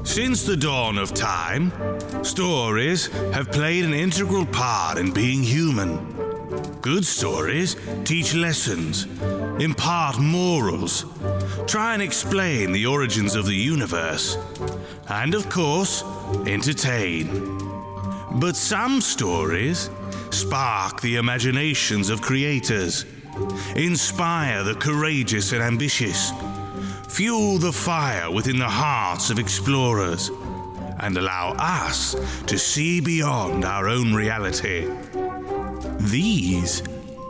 Since the dawn of time, stories have played an integral part in being human. Good stories teach lessons, impart morals, try and explain the origins of the universe, and of course, entertain. But some stories spark the imaginations of creators, inspire the courageous and ambitious, fuel the fire within the hearts of explorers, and allow us to see beyond our own reality. These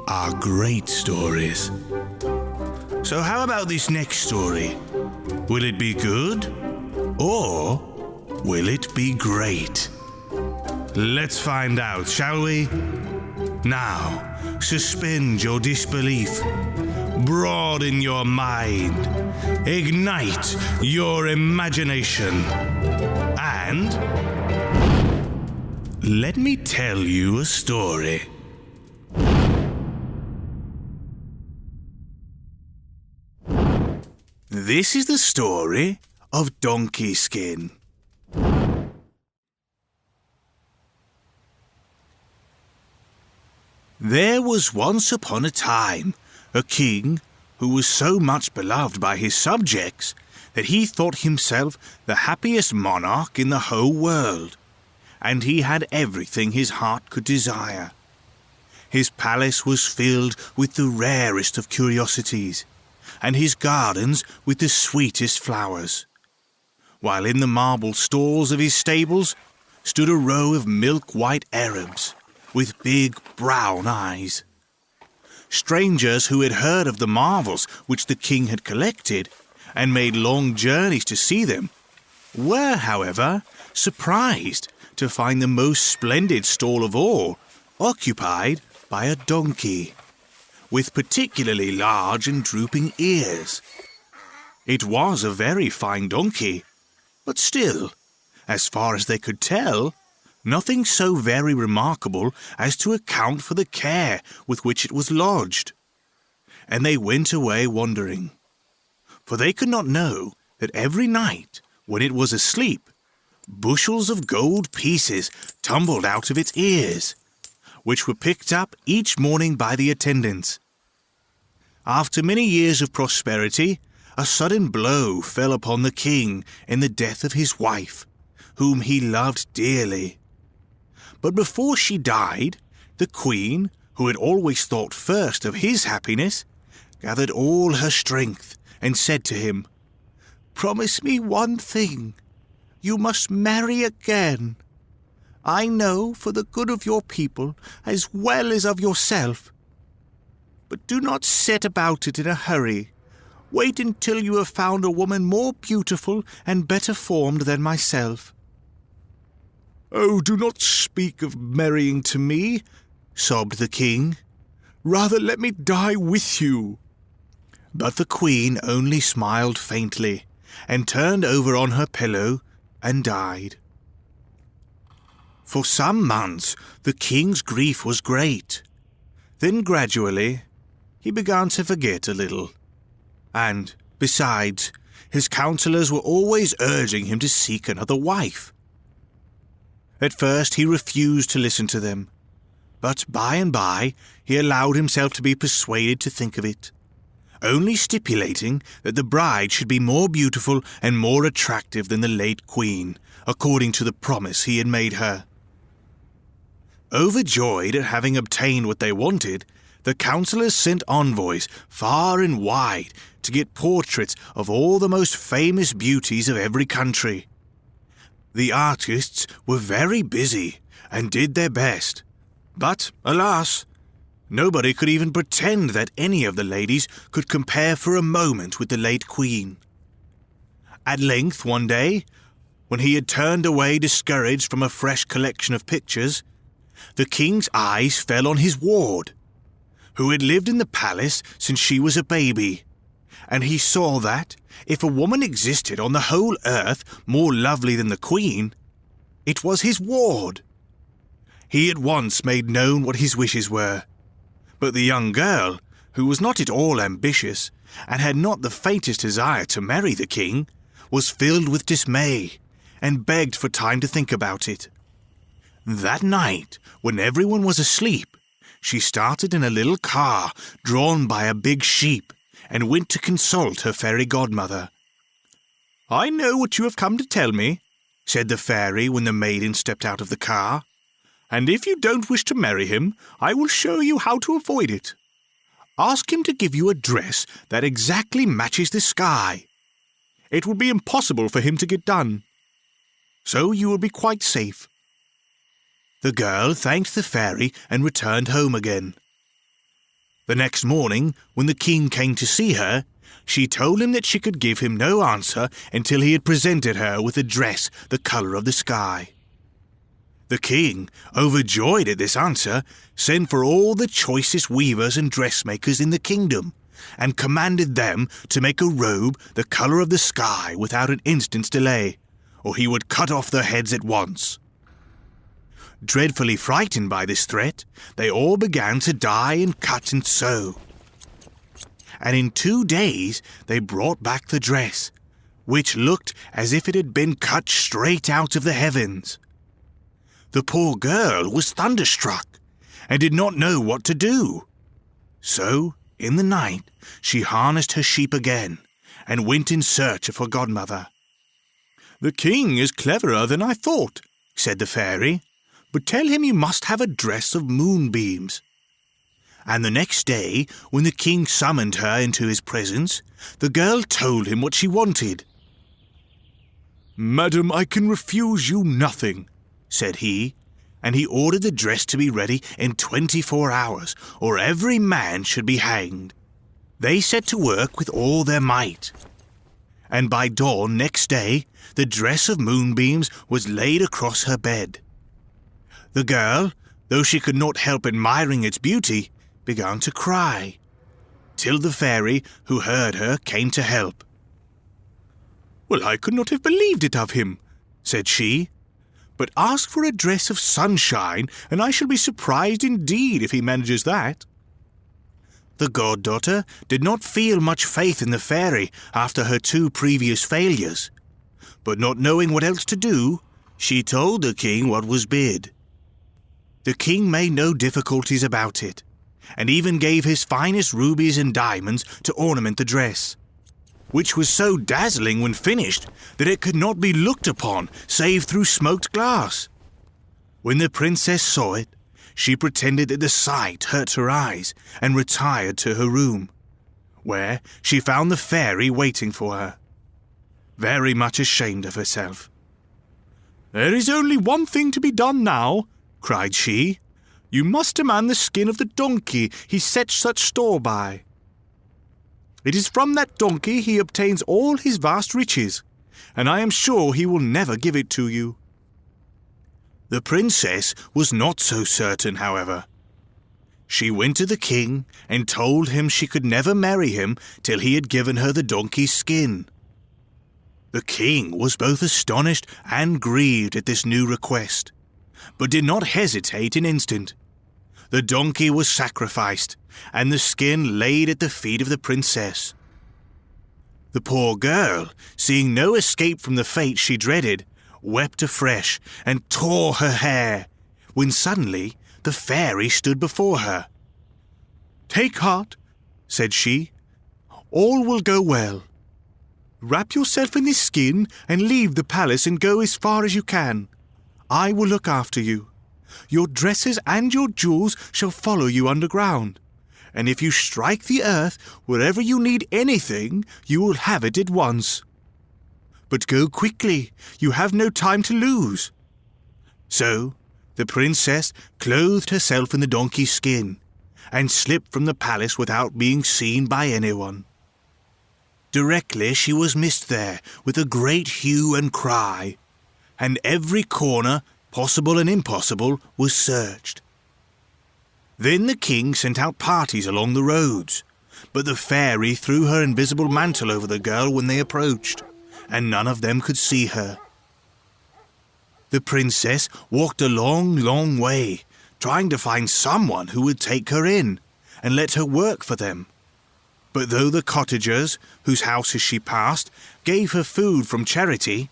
are great stories. So how about this next story? Will it be good? Or will it be great? Let's find out, shall we? Now, suspend your disbelief, broaden your mind, ignite your imagination, and let me tell you a story. This is the story of Donkey Skin. There was once upon a time a king who was so much beloved by his subjects that he thought himself the happiest monarch in the whole world, and he had everything his heart could desire. His palace was filled with the rarest of curiosities, and his gardens with the sweetest flowers, while in the marble stalls of his stables stood a row of milk-white Arabs with big brown eyes. Strangers who had heard of the marvels which the king had collected and made long journeys to see them were, however, surprised to find the most splendid stall of all occupied by a donkey, with particularly large and drooping ears. It was a very fine donkey, but still, as far as they could tell, nothing so very remarkable as to account for the care with which it was lodged. And they went away wondering, for they could not know that every night, when it was asleep, bushels of gold pieces tumbled out of its ears, which were picked up each morning by the attendants. After many years of prosperity, a sudden blow fell upon the king in the death of his wife, whom he loved dearly. But before she died, the queen, who had always thought first of his happiness, gathered all her strength and said to him, "Promise me one thing. You must marry again. I know for the good of your people as well as of yourself. But do not set about it in a hurry. Wait until you have found a woman more beautiful and better formed than myself." "Oh, do not speak of marrying to me," sobbed the king. "Rather let me die with you." But the queen only smiled faintly and turned over on her pillow and died. For some months the king's grief was great. Then gradually he began to forget a little. And, besides, his counselors were always urging him to seek another wife. At first he refused to listen to them, but by and by he allowed himself to be persuaded to think of it, only stipulating that the bride should be more beautiful and more attractive than the late queen, according to the promise he had made her. Overjoyed at having obtained what they wanted, the counselors sent envoys far and wide to get portraits of all the most famous beauties of every country. The artists were very busy and did their best, but, alas, nobody could even pretend that any of the ladies could compare for a moment with the late queen. At length, one day, when he had turned away discouraged from a fresh collection of pictures, the king's eyes fell on his ward, who had lived in the palace since she was a baby, and he saw that, if a woman existed on the whole earth more lovely than the queen, it was his ward. He at once made known what his wishes were, but the young girl, who was not at all ambitious, and had not the faintest desire to marry the king, was filled with dismay and begged for time to think about it. That night, when everyone was asleep, she started in a little car drawn by a big sheep and went to consult her fairy godmother. "I know what you have come to tell me," said the fairy when the maiden stepped out of the car, "and if you don't wish to marry him, I will show you how to avoid it. Ask him to give you a dress that exactly matches the sky. It will be impossible for him to get done, so you will be quite safe." The girl thanked the fairy and returned home again. The next morning, when the king came to see her, she told him that she could give him no answer until he had presented her with a dress the colour of the sky. The king, overjoyed at this answer, sent for all the choicest weavers and dressmakers in the kingdom, and commanded them to make a robe the colour of the sky without an instant's delay, or he would cut off their heads at once. Dreadfully frightened by this threat, they all began to dye and cut and sew. And in 2 days they brought back the dress, which looked as if it had been cut straight out of the heavens. The poor girl was thunderstruck and did not know what to do. So, in the night, she harnessed her sheep again and went in search of her godmother. "The king is cleverer than I thought," said the fairy, "but tell him you must have a dress of moonbeams." And the next day, when the king summoned her into his presence, the girl told him what she wanted. "Madam, I can refuse you nothing," said he, and he ordered the dress to be ready in 24 hours, or every man should be hanged. They set to work with all their might, and by dawn next day the dress of moonbeams was laid across her bed. The girl, though she could not help admiring its beauty, began to cry, till the fairy, who heard her, came to help. "Well, I could not have believed it of him," said she, "but ask for a dress of sunshine, and I shall be surprised indeed if he manages that." The goddaughter did not feel much faith in the fairy after her 2 previous failures, but not knowing what else to do, she told the king what was bid. The king made no difficulties about it, and even gave his finest rubies and diamonds to ornament the dress, which was so dazzling when finished that it could not be looked upon save through smoked glass. When the princess saw it, she pretended that the sight hurt her eyes and retired to her room, where she found the fairy waiting for her, very much ashamed of herself. "There is only one thing to be done now," cried she. "You must demand the skin of the donkey he sets such store by. It is from that donkey he obtains all his vast riches, and I am sure he will never give it to you." The princess was not so certain, however. She went to the king and told him she could never marry him till he had given her the donkey's skin. The king was both astonished and grieved at this new request, but did not hesitate an instant. The donkey was sacrificed, and the skin laid at the feet of the princess. The poor girl, seeing no escape from the fate she dreaded, wept afresh and tore her hair, when suddenly the fairy stood before her. "Take heart," said she, "all will go well. Wrap yourself in this skin and leave the palace and go as far as you can. I will look after you. Your dresses and your jewels shall follow you underground, and if you strike the earth wherever you need anything, you will have it at once. But go quickly, you have no time to lose." So the princess clothed herself in the donkey's skin and slipped from the palace without being seen by anyone. Directly she was missed there with a great hue and cry, and every corner, possible and impossible, was searched. Then the king sent out parties along the roads, but the fairy threw her invisible mantle over the girl when they approached, and none of them could see her. The princess walked a long, long way, trying to find someone who would take her in and let her work for them. But though the cottagers, whose houses she passed, gave her food from charity,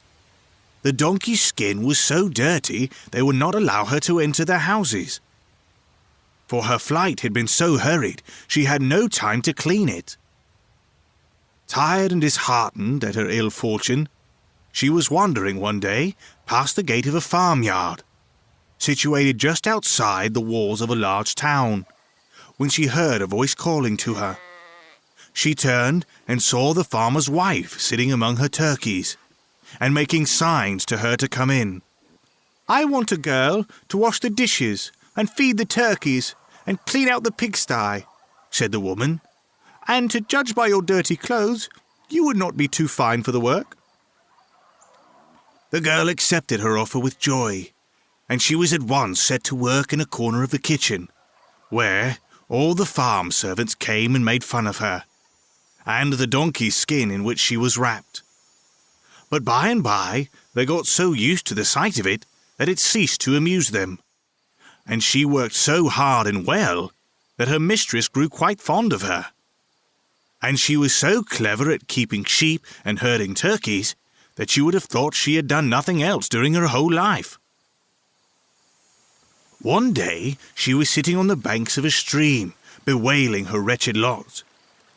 the donkey's skin was so dirty they would not allow her to enter their houses. For her flight had been so hurried, she had no time to clean it. Tired and disheartened at her ill fortune, she was wandering one day past the gate of a farmyard, situated just outside the walls of a large town, when she heard a voice calling to her. She turned and saw the farmer's wife sitting among her turkeys, and making signs to her to come in. "I want a girl to wash the dishes and feed the turkeys and clean out the pigsty," said the woman, "and to judge by your dirty clothes, you would not be too fine for the work." The girl accepted her offer with joy, and she was at once set to work in a corner of the kitchen, where all the farm servants came and made fun of her, and the donkey's skin in which she was wrapped. But by and by they got so used to the sight of it that it ceased to amuse them, and she worked so hard and well that her mistress grew quite fond of her. And she was so clever at keeping sheep and herding turkeys that you would have thought she had done nothing else during her whole life. One day she was sitting on the banks of a stream, bewailing her wretched lot,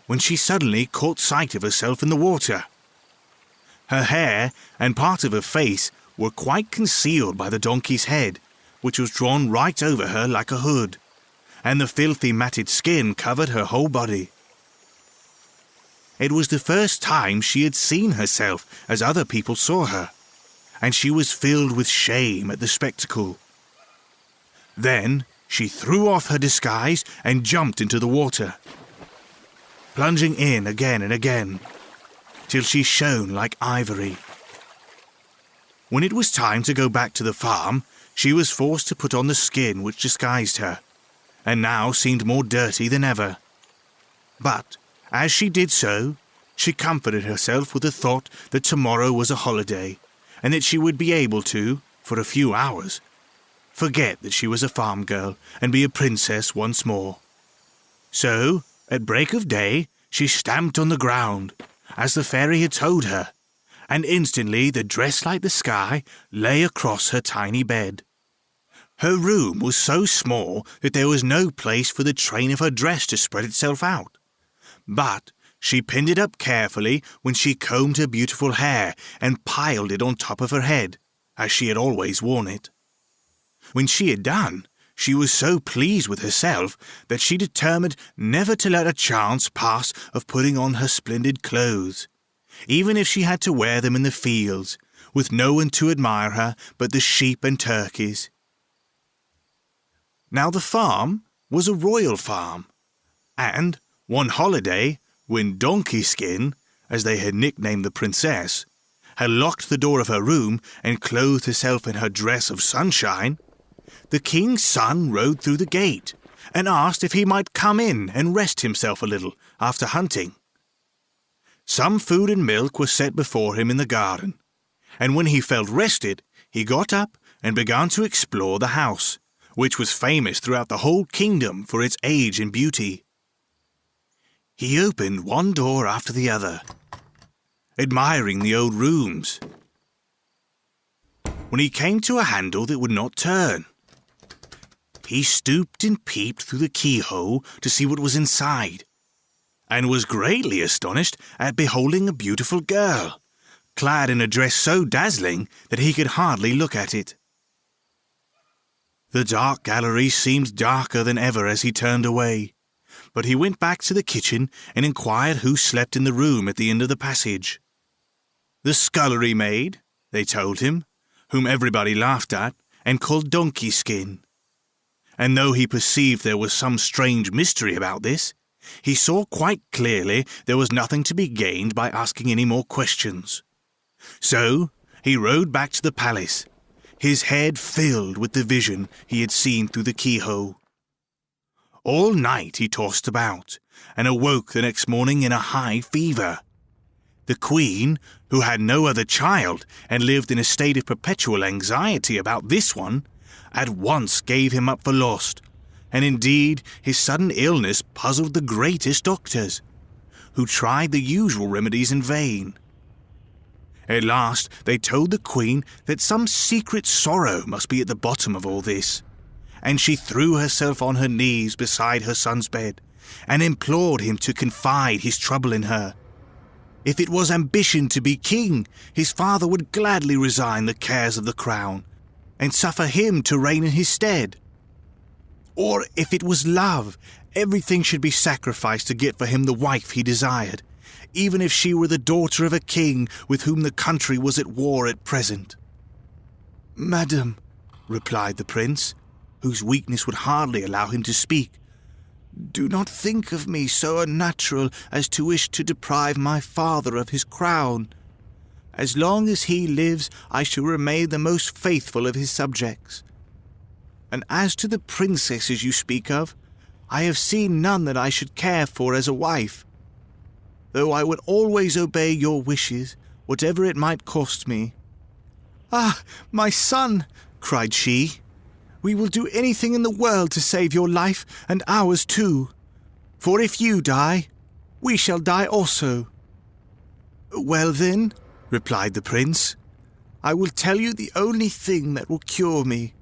when she suddenly caught sight of herself in the water. Her hair and part of her face were quite concealed by the donkey's head, which was drawn right over her like a hood, and the filthy matted skin covered her whole body. It was the first time she had seen herself as other people saw her, and she was filled with shame at the spectacle. Then she threw off her disguise and jumped into the water, plunging in again and again, till she shone like ivory. When it was time to go back to the farm, she was forced to put on the skin which disguised her, and now seemed more dirty than ever. But as she did so, she comforted herself with the thought that tomorrow was a holiday, and that she would be able to, for a few hours, forget that she was a farm girl and be a princess once more. So, at break of day, she stamped on the ground, as the fairy had told her, and instantly the dress like the sky lay across her tiny bed. Her room was so small that there was no place for the train of her dress to spread itself out. But she pinned it up carefully when she combed her beautiful hair and piled it on top of her head, as she had always worn it. When she had done, she was so pleased with herself that she determined never to let a chance pass of putting on her splendid clothes, even if she had to wear them in the fields, with no one to admire her but the sheep and turkeys. Now the farm was a royal farm, and one holiday, when Donkey Skin, as they had nicknamed the princess, had locked the door of her room and clothed herself in her dress of sunshine, the king's son rode through the gate and asked if he might come in and rest himself a little after hunting. Some food and milk was set before him in the garden, and when he felt rested, he got up and began to explore the house, which was famous throughout the whole kingdom for its age and beauty. He opened one door after the other, admiring the old rooms, when he came to a handle that would not turn. He stooped and peeped through the keyhole to see what was inside, and was greatly astonished at beholding a beautiful girl, clad in a dress so dazzling that he could hardly look at it. The dark gallery seemed darker than ever as he turned away, but he went back to the kitchen and inquired who slept in the room at the end of the passage. The scullery maid, they told him, whom everybody laughed at and called Donkey Skin. And though he perceived there was some strange mystery about this, he saw quite clearly there was nothing to be gained by asking any more questions. So he rode back to the palace, his head filled with the vision he had seen through the keyhole. All night he tossed about, and awoke the next morning in a high fever. The queen, who had no other child and lived in a state of perpetual anxiety about this one, at once gave him up for lost, and indeed his sudden illness puzzled the greatest doctors, who tried the usual remedies in vain. At last they told the queen that some secret sorrow must be at the bottom of all this, and she threw herself on her knees beside her son's bed and implored him to confide his trouble in her. If it was ambition to be king, his father would gladly resign the cares of the crown and suffer him to reign in his stead. Or if it was love, everything should be sacrificed to get for him the wife he desired, even if she were the daughter of a king with whom the country was at war at present. "Madam," replied the prince, whose weakness would hardly allow him to speak, "do not think of me so unnatural as to wish to deprive my father of his crown. As long as he lives, I shall remain the most faithful of his subjects. And as to the princesses you speak of, I have seen none that I should care for as a wife, though I would always obey your wishes, whatever it might cost me." "Ah, my son," cried she, "we will do anything in the world to save your life and ours too. For if you die, we shall die also." "Well then," replied the prince, "I will tell you the only thing that will cure me.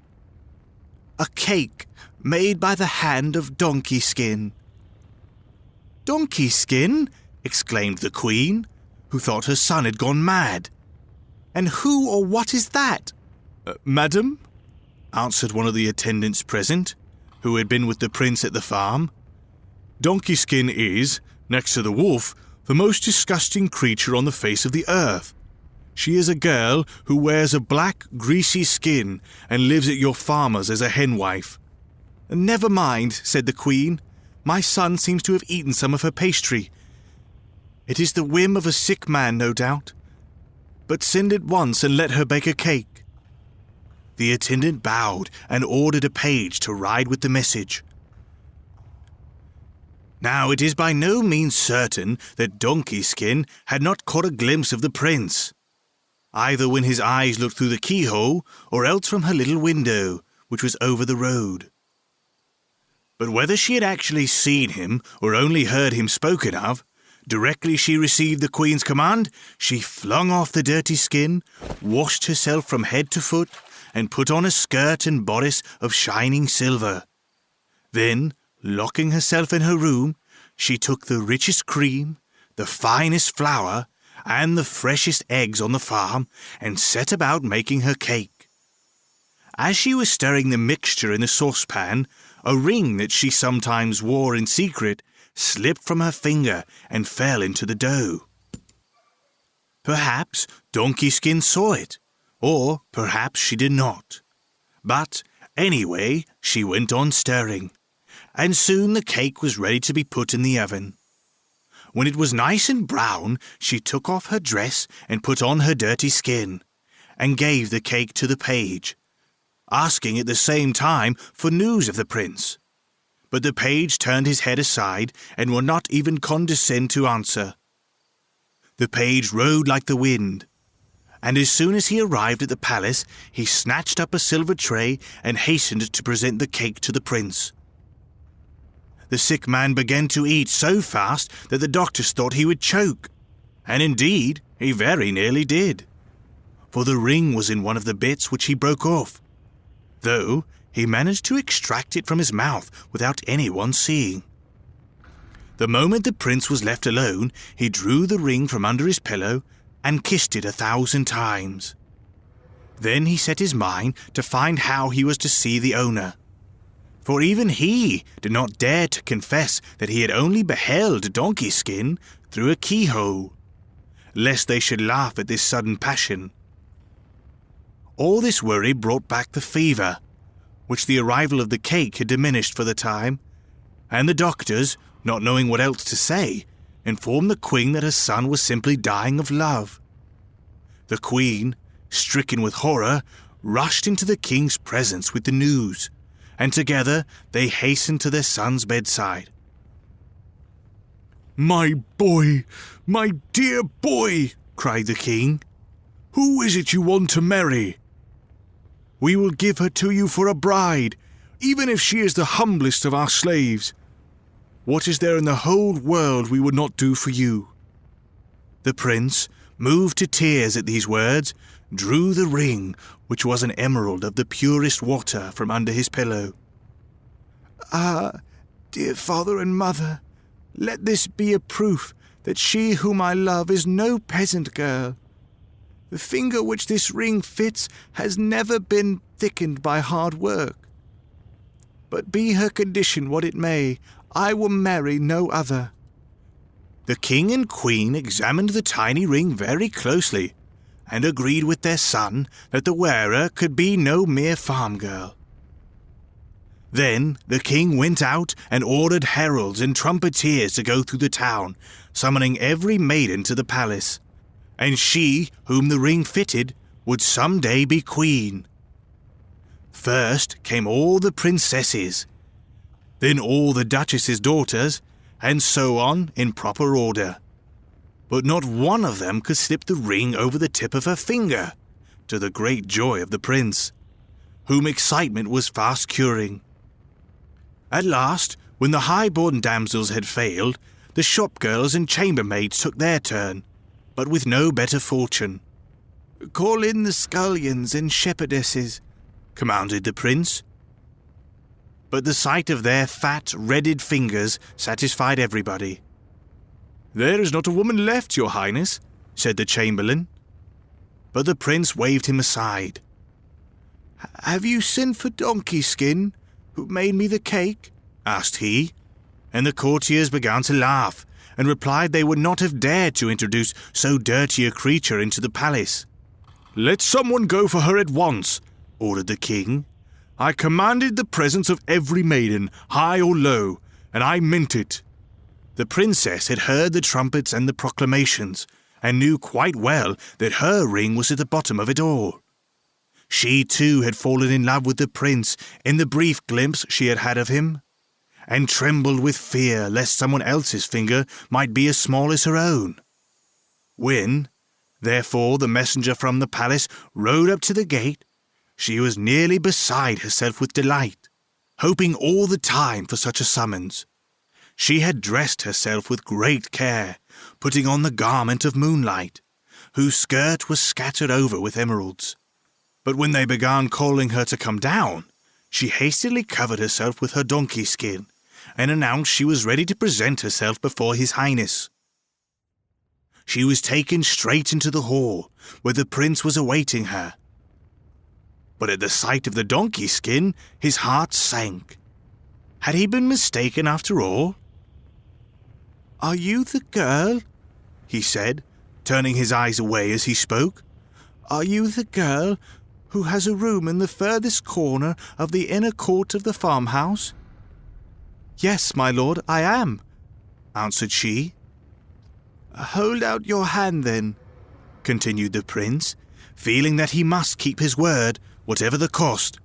A cake made by the hand of Donkey Skin." "Donkey Skin?" exclaimed the queen, who thought her son had gone mad. "And who or what is that?" "Madam," answered one of the attendants present, who had been with the prince at the farm, "Donkey Skin is, next to the wolf, the most disgusting creature on the face of the earth. She is a girl who wears a black, greasy skin and lives at your farmer's as a henwife." "Never mind," said the queen. "My son seems to have eaten some of her pastry. It is the whim of a sick man, no doubt. But send at once and let her bake a cake." The attendant bowed and ordered a page to ride with the message. Now it is by no means certain that Donkey Skin had not caught a glimpse of the prince, either when his eyes looked through the keyhole or else from her little window, which was over the road. But whether she had actually seen him or only heard him spoken of, directly she received the queen's command, she flung off the dirty skin, washed herself from head to foot, and put on a skirt and bodice of shining silver. Then, locking herself in her room, she took the richest cream, the finest flour, and the freshest eggs on the farm, and set about making her cake. As she was stirring the mixture in the saucepan, a ring that she sometimes wore in secret slipped from her finger and fell into the dough. Perhaps Donkey Skin saw it, or perhaps she did not. But anyway, she went on stirring, and soon the cake was ready to be put in the oven. When it was nice and brown, she took off her dress and put on her dirty skin, and gave the cake to the page, asking at the same time for news of the prince. But the page turned his head aside and would not even condescend to answer. The page rode like the wind, and as soon as he arrived at the palace, he snatched up a silver tray and hastened to present the cake to the prince. The sick man began to eat so fast that the doctors thought he would choke, and indeed he very nearly did, for the ring was in one of the bits which he broke off, though he managed to extract it from his mouth without anyone seeing. The moment the prince was left alone, he drew the ring from under his pillow and kissed it 1,000 times. Then he set his mind to find how he was to see the owner, for even he did not dare to confess that he had only beheld Donkey Skin through a keyhole, lest they should laugh at this sudden passion. All this worry brought back the fever, which the arrival of the cake had diminished for the time, and the doctors, not knowing what else to say, informed the queen that her son was simply dying of love. The queen, stricken with horror, rushed into the king's presence with the news, and together they hastened to their son's bedside. "My boy, my dear boy," cried the king, "who is it you want to marry? We will give her to you for a bride, even if she is the humblest of our slaves. What is there in the whole world we would not do for you?" The prince, moved to tears at these words, drew the ring, which was an emerald of the purest water, from under his pillow. "Ah, dear father and mother, let this be a proof that she whom I love is no peasant girl. The finger which this ring fits has never been thickened by hard work. But be her condition what it may, I will marry no other." The king and queen examined the tiny ring very closely, and agreed with their son that the wearer could be no mere farm girl. Then the king went out and ordered heralds and trumpeters to go through the town, summoning every maiden to the palace, and she whom the ring fitted would some day be queen. First came all the princesses, then all the duchess's daughters, and so on in proper order. But not one of them could slip the ring over the tip of her finger, to the great joy of the prince, whom excitement was fast curing. At last, when the high-born damsels had failed, the shop-girls and chambermaids took their turn, but with no better fortune. "Call in the scullions and shepherdesses," commanded the prince. But the sight of their fat, redded fingers satisfied everybody. "There is not a woman left, your highness," said the chamberlain. But the prince waved him aside. "Have you sent for Donkey Skin, who made me the cake?" asked he, and the courtiers began to laugh, and replied they would not have dared to introduce so dirty a creature into the palace. "Let someone go for her at once," ordered the king. "I commanded the presence of every maiden, high or low, and I meant it." The princess had heard the trumpets and the proclamations, and knew quite well that her ring was at the bottom of it all. She too had fallen in love with the prince in the brief glimpse she had had of him, and trembled with fear lest someone else's finger might be as small as her own. When, therefore, the messenger from the palace rode up to the gate, she was nearly beside herself with delight, hoping all the time for such a summons. She had dressed herself with great care, putting on the garment of moonlight, whose skirt was scattered over with emeralds. But when they began calling her to come down, she hastily covered herself with her donkey skin, and announced she was ready to present herself before his highness. She was taken straight into the hall, where the prince was awaiting her. But at the sight of the donkey skin, his heart sank. Had he been mistaken after all? "Are you the girl?" he said, turning his eyes away as he spoke. "Are you the girl who has a room in the furthest corner of the inner court of the farmhouse?" "Yes, my lord, I am," answered she. "Hold out your hand, then," continued the prince, feeling that he must keep his word, whatever the cost.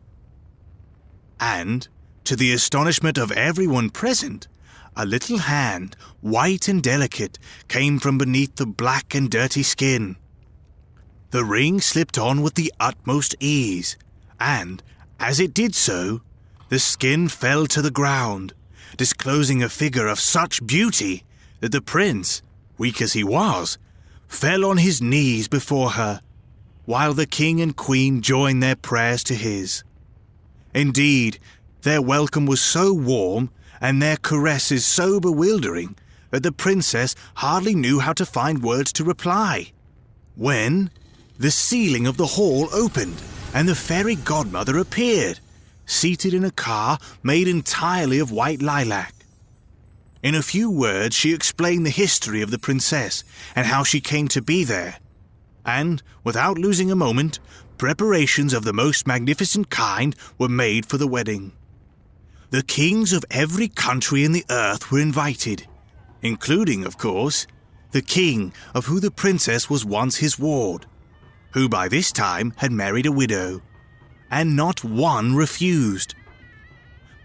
And, to the astonishment of everyone present, a little hand, white and delicate, came from beneath the black and dirty skin. The ring slipped on with the utmost ease, and, as it did so, the skin fell to the ground, disclosing a figure of such beauty that the prince, weak as he was, fell on his knees before her, while the king and queen joined their prayers to his. Indeed, their welcome was so warm, and their caresses so bewildering, that the princess hardly knew how to find words to reply, when the ceiling of the hall opened, and the fairy godmother appeared, seated in a car made entirely of white lilac. In a few words she explained the history of the princess, and how she came to be there, and, without losing a moment, preparations of the most magnificent kind were made for the wedding. The kings of every country in the earth were invited, including, of course, the king of who the princess was once his ward, who by this time had married a widow, and not one refused.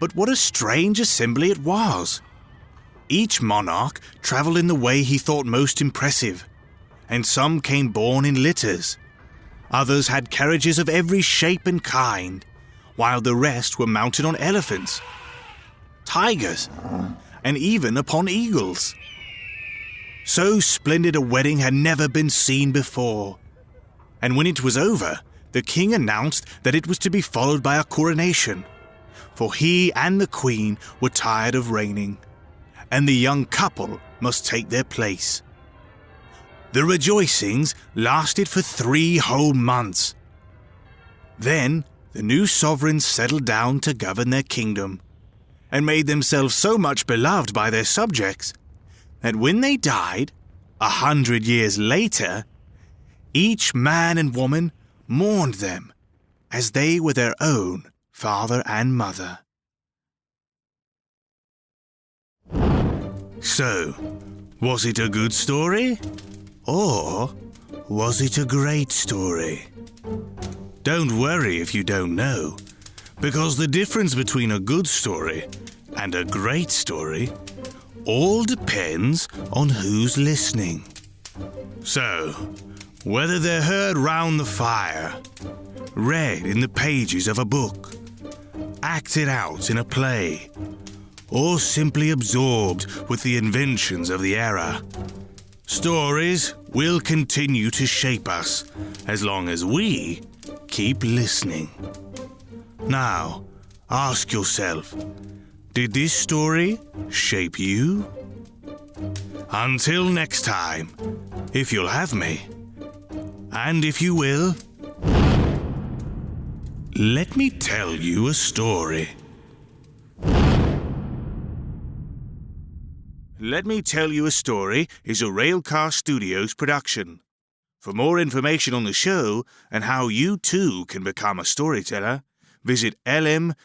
But what a strange assembly it was! Each monarch travelled in the way he thought most impressive, and some came borne in litters. Others had carriages of every shape and kind, while the rest were mounted on elephants, tigers, and even upon eagles. So splendid a wedding had never been seen before. And when it was over, the king announced that it was to be followed by a coronation, for he and the queen were tired of reigning, and the young couple must take their place. The rejoicings lasted for 3 whole months. Then the new sovereigns settled down to govern their kingdom, and made themselves so much beloved by their subjects that when they died, 100 years later, each man and woman mourned them as they were their own father and mother. So, was it a good story? Or was it a great story? Don't worry if you don't know, because the difference between a good story and a great story all depends on who's listening. So, whether they're heard round the fire, read in the pages of a book, acted out in a play, or simply absorbed with the inventions of the era, stories will continue to shape us as long as we keep listening. Now, ask yourself, did this story shape you? Until next time, if you'll have me, and if you will, let me tell you a story. Let Me Tell You a Story is a Railcar Studios production. For more information on the show and how you too can become a storyteller, visit lmtys.com.